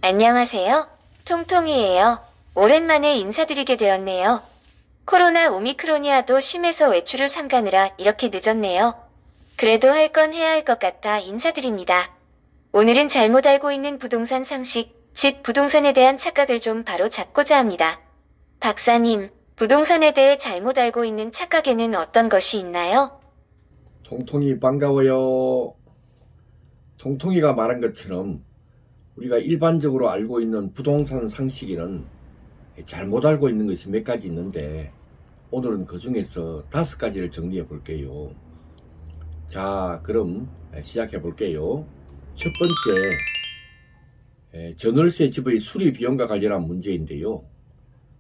안녕하세요. 통통이에요. 오랜만에 인사드리게 되었네요. 코로나 오미크론이라도 심해서 외출을 삼가느라 이렇게 늦었네요. 그래도 할 건 해야 할 것 같아 인사드립니다. 오늘은 잘못 알고 있는 부동산 상식, 즉 부동산에 대한 착각을 좀 바로 잡고자 합니다. 박사님, 부동산에 대해 잘못 알고 있는 착각에는 어떤 것이 있나요? 통통이 반가워요. 통통이가 말한 것처럼 우리가 일반적으로 알고 있는 부동산 상식에는 잘못 알고 있는 것이 몇 가지 있는데 오늘은 그 중에서 5가지를 정리해 볼게요. 자, 그럼 시작해 볼게요. 첫 번째, 전월세 집의 수리 비용과 관련한 문제인데요.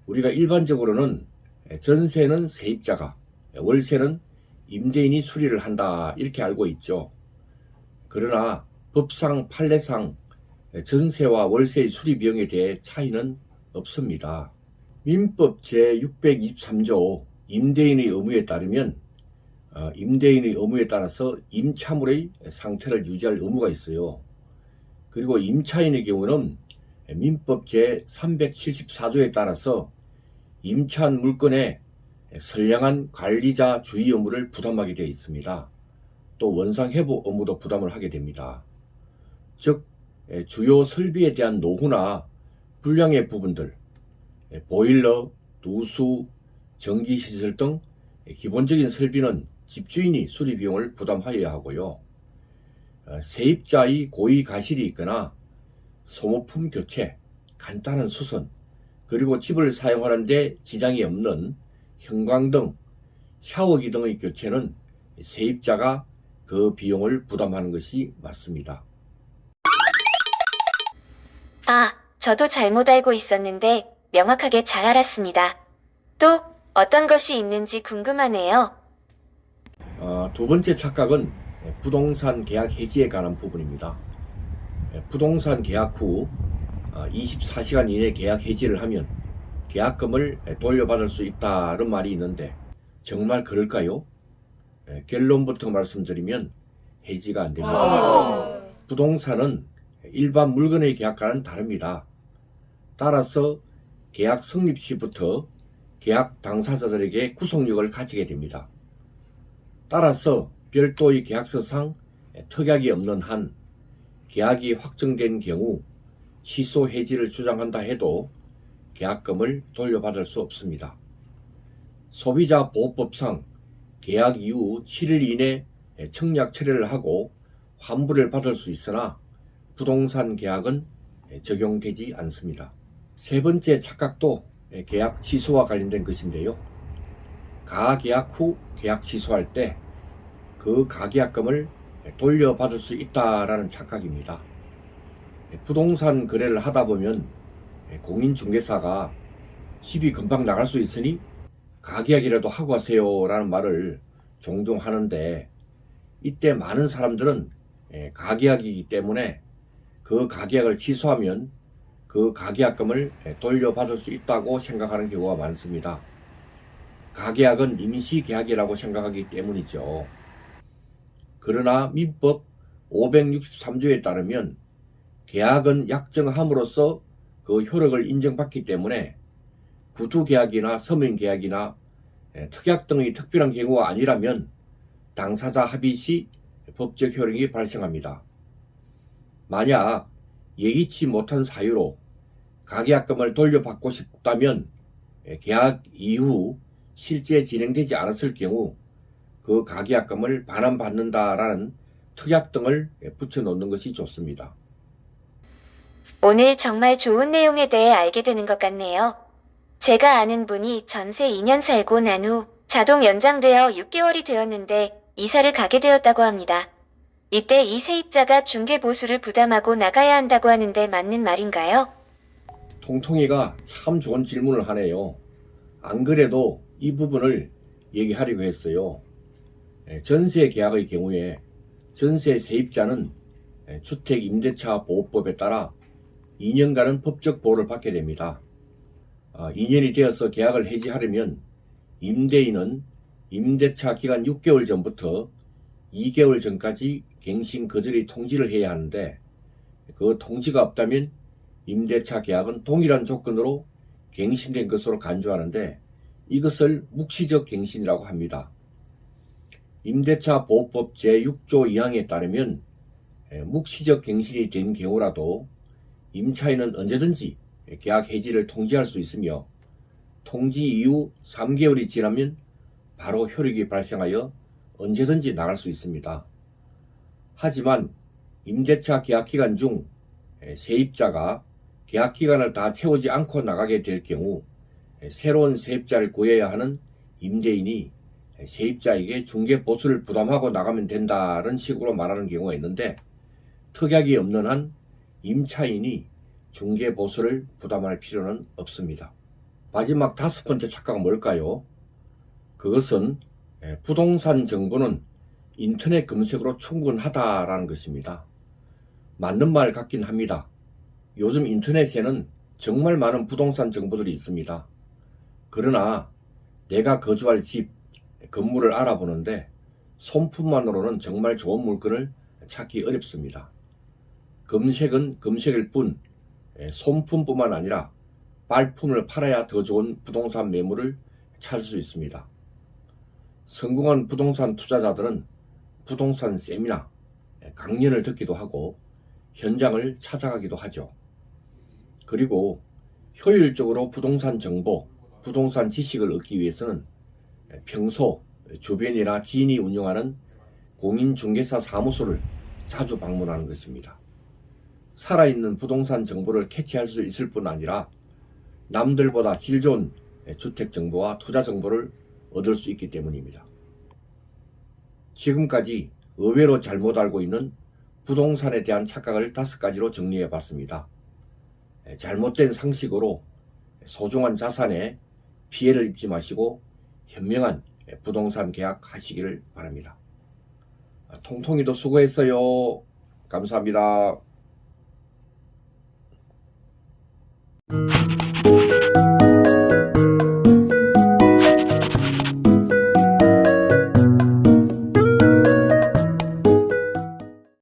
우리가 일반적으로는 전세는 세입자가, 월세는 임대인이 수리를 한다 이렇게 알고 있죠. 그러나 법상 판례상 전세와 월세의 수리 비용에 대해 차이는 없습니다. 민법 제623조 임대인의 의무에 따르면 임대인의 의무에 따라서 임차물의 상태를 유지할 의무가 있어요. 그리고 임차인의 경우는 민법 제374조에 따라서 임차한 물건에 선량한 관리자 주의 의무를 부담하게 되어 있습니다. 또 원상 회복 의무도 부담을 하게 됩니다. 즉 주요 설비에 대한 노후나 불량의 부분들, 보일러, 누수, 전기시설 등 기본적인 설비는 집주인이 수리 비용을 부담하여야 하고요. 세입자의 고의 가실이 있거나 소모품 교체, 간단한 수선, 그리고 집을 사용하는 데 지장이 없는 형광등, 샤워기 등의 교체는 세입자가 그 비용을 부담하는 것이 맞습니다. 저도 잘못 알고 있었는데 명확하게 잘 알았습니다. 또 어떤 것이 있는지 궁금하네요. 두 번째 착각은 부동산 계약 해지에 관한 부분입니다. 부동산 계약 후 24시간 이내 계약 해지를 하면 계약금을 돌려받을 수 있다는 말이 있는데 정말 그럴까요? 결론부터 말씀드리면 해지가 안 됩니다. 부동산은 일반 물건의 계약과는 다릅니다. 따라서 계약 성립 시부터 계약 당사자들에게 구속력을 가지게 됩니다. 따라서 별도의 계약서상 특약이 없는 한 계약이 확정된 경우 취소 해지를 주장한다 해도 계약금을 돌려받을 수 없습니다. 소비자보호법상 계약 이후 7일 이내 청약 처리를 하고 환불을 받을 수 있으나 부동산 계약은 적용되지 않습니다. 세 번째 착각도 계약 취소와 관련된 것인데요. 가계약 후 계약 취소할 때 그 가계약금을 돌려받을 수 있다라는 착각입니다. 부동산 거래를 하다 보면 공인중개사가 집이 금방 나갈 수 있으니 가계약이라도 하고 하세요 라는 말을 종종 하는데 이때 많은 사람들은 가계약이기 때문에 그 가계약을 취소하면 그 가계약금을 돌려받을 수 있다고 생각하는 경우가 많습니다. 가계약은 임시계약이라고 생각하기 때문이죠. 그러나 민법 563조에 따르면 계약은 약정함으로써 그 효력을 인정받기 때문에 구두계약이나 서면계약이나 특약 등의 특별한 경우가 아니라면 당사자 합의 시 법적 효력이 발생합니다. 만약 예기치 못한 사유로 가계약금을 돌려받고 싶다면 계약 이후 실제 진행되지 않았을 경우 그 가계약금을 반환받는다라는 특약 등을 붙여놓는 것이 좋습니다. 오늘 정말 좋은 내용에 대해 알게 되는 것 같네요. 제가 아는 분이 전세 2년 살고 난 후 자동 연장되어 6개월이 되었는데 이사를 가게 되었다고 합니다. 이때 이 세입자가 중개보수를 부담하고 나가야 한다고 하는데 맞는 말인가요? 통통이가 참 좋은 질문을 하네요. 안 그래도 이 부분을 얘기하려고 했어요. 전세 계약의 경우에 전세 세입자는 주택임대차 보호법에 따라 2년간은 법적 보호를 받게 됩니다. 2년이 되어서 계약을 해지하려면 임대인은 임대차 기간 6개월 전부터 2개월 전까지 갱신 거절의 통지를 해야 하는데 그 통지가 없다면 임대차 계약은 동일한 조건으로 갱신된 것으로 간주하는데 이것을 묵시적 갱신이라고 합니다. 임대차 보호법 제6조 2항에 따르면 묵시적 갱신이 된 경우라도 임차인은 언제든지 계약 해지를 통지할 수 있으며 통지 이후 3개월이 지나면 바로 효력이 발생하여 언제든지 나갈 수 있습니다. 하지만 임대차 계약기간 중 세입자가 계약기간을 다 채우지 않고 나가게 될 경우 새로운 세입자를 구해야 하는 임대인이 세입자에게 중개보수를 부담하고 나가면 된다는 식으로 말하는 경우가 있는데 특약이 없는 한 임차인이 중개보수를 부담할 필요는 없습니다. 마지막 5번째 착각은 뭘까요? 그것은 부동산 정보는 인터넷 검색으로 충분하다라는 것입니다. 맞는 말 같긴 합니다. 요즘 인터넷에는 정말 많은 부동산 정보들이 있습니다. 그러나 내가 거주할 집, 건물을 알아보는데 손품만으로는 정말 좋은 물건을 찾기 어렵습니다. 검색은 검색일 뿐 손품뿐만 아니라 빨품을 팔아야 더 좋은 부동산 매물을 찾을 수 있습니다. 성공한 부동산 투자자들은 부동산 세미나, 강연을 듣기도 하고 현장을 찾아가기도 하죠. 그리고 효율적으로 부동산 정보, 부동산 지식을 얻기 위해서는 평소 주변이나 지인이 운영하는 공인중개사 사무소를 자주 방문하는 것입니다. 살아있는 부동산 정보를 캐치할 수 있을 뿐 아니라 남들보다 질 좋은 주택 정보와 투자 정보를 얻을 수 있기 때문입니다. 지금까지 의외로 잘못 알고 있는 부동산에 대한 착각을 5가지로 정리해 봤습니다. 잘못된 상식으로 소중한 자산에 피해를 입지 마시고 현명한 부동산 계약 하시기를 바랍니다. 통통이도 수고했어요. 감사합니다.